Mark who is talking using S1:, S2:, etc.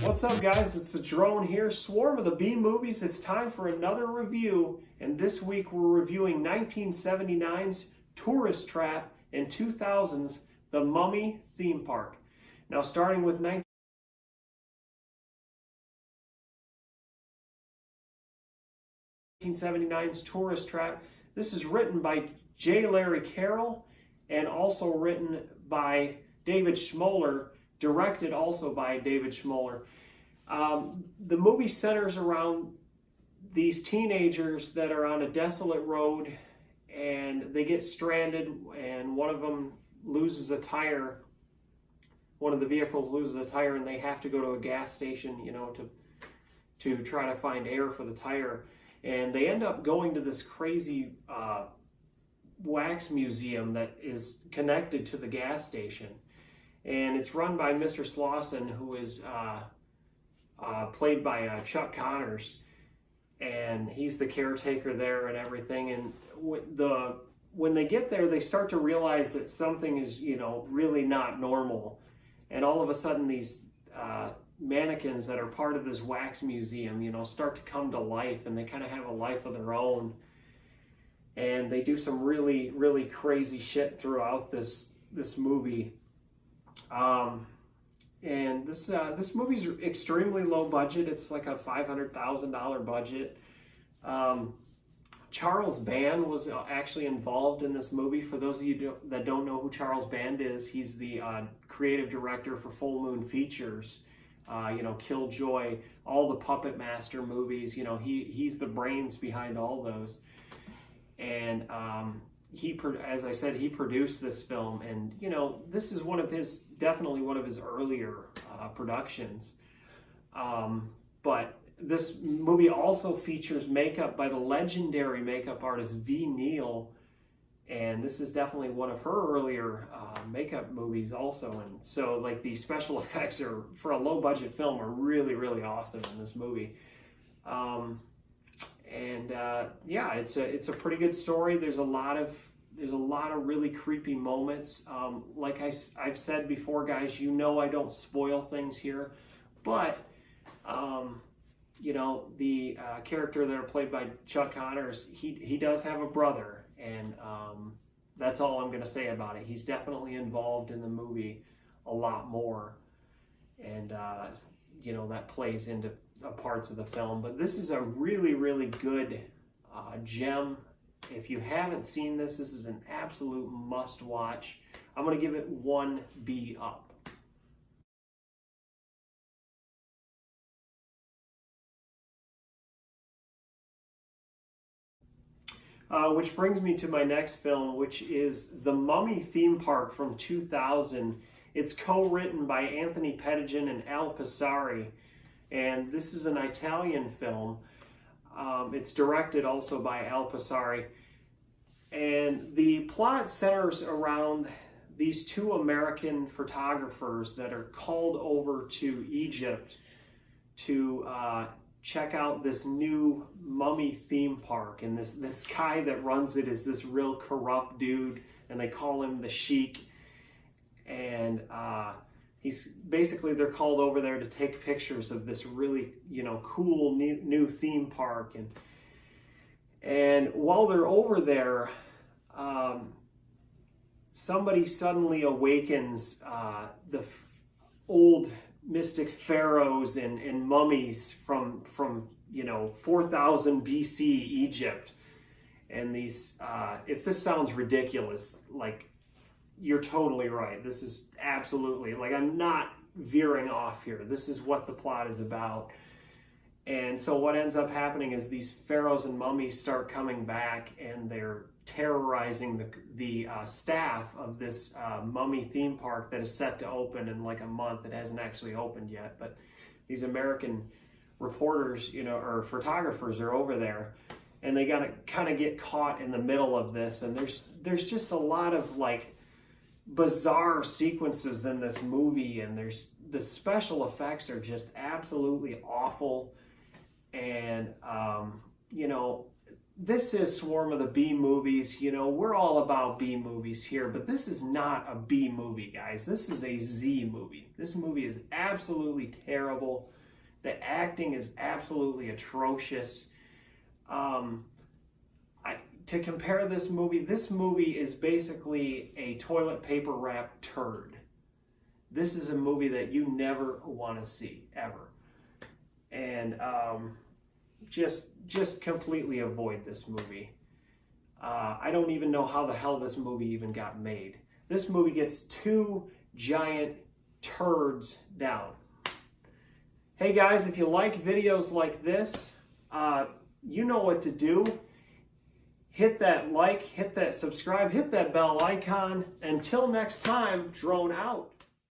S1: What's up, guys? It's the Drone here. Swarm of the B movies. It's time for another review, and this week we're reviewing 1979's Tourist Trap and 2000's The Mummy Theme Park. Now, starting with 1979's Tourist Trap, this is written by J. Larry Carroll and also written by David Schmoller, directed also by David Schmoller. The movie centers around these teenagers that are on a desolate road and they get stranded, and one of them loses a tire. One of the vehicles loses a tire and they have to go to a gas station, to try to find air for the tire. And they end up going to this crazy wax museum that is connected to the gas station. And it's run by Mr. Slauson, who is played by Chuck Connors, and he's the caretaker there and everything. And when they get there, they start to realize that something is, really not normal. And all of a sudden, these mannequins that are part of this wax museum, start to come to life, and they kind of have a life of their own. And they do some really, really crazy shit throughout this movie. And this movie's extremely low budget. It's like a $500,000 budget. Charles Band was actually involved in this movie. For those of you that don't know who Charles Band is, he's the creative director for Full Moon Features, Killjoy, all the Puppet Master movies. He's the brains behind all those. And as I said, he produced this film, and this is definitely one of his earlier productions. But this movie also features makeup by the legendary makeup artist V. Neal, and this is definitely one of her earlier makeup movies also. And so, the special effects for a low budget film are really, really awesome in this movie. It's a pretty good story. There's a lot of really creepy moments. Like I've said before, guys, I don't spoil things here, but the character there played by Chuck Connors, he does have a brother, and that's all I'm going to say about it. He's definitely involved in the movie a lot more, and that plays into parts of the film. But this is a really, really good gem. If you haven't seen this is an absolute must-watch. I'm going to give it 1 B up. Which brings me to my next film, which is The Mummy Theme Park from 2000. It's co-written by Anthony Pettigian and Al Passari, and this is an Italian film. It's directed also by Al Passari, and the plot centers around these two American photographers that are called over to Egypt to check out this new mummy theme park. And this guy that runs it is this real corrupt dude, and they call him the Sheik. And they're called over there to take pictures of this really, cool new theme park. And while they're over there, somebody suddenly awakens the old mystic pharaohs and mummies from 4000 BC Egypt. And these, if this sounds ridiculous, you're totally right. This is absolutely, I'm not veering off here. This is what the plot is about. And so what ends up happening is these pharaohs and mummies start coming back, and they're terrorizing the staff of this mummy theme park that is set to open in a month. It hasn't actually opened yet, but these American reporters, or photographers are over there, and they gotta kind of get caught in the middle of this. And there's just a lot of bizarre sequences in this movie, and the special effects are just absolutely awful. And this is Swarm of the B movies. You know, we're all about B movies here, but this is not a B movie, guys. This is a Z movie. This movie is absolutely terrible. The acting is absolutely atrocious. To compare this movie is basically a toilet paper wrap turd. This is a movie that you never want to see, ever. And just completely avoid this movie. I don't even know how the hell this movie even got made. This movie gets 2 giant turds down. Hey guys, if you like videos like this, you know what to do. Hit that like, hit that subscribe, hit that bell icon. Until next time, drone out.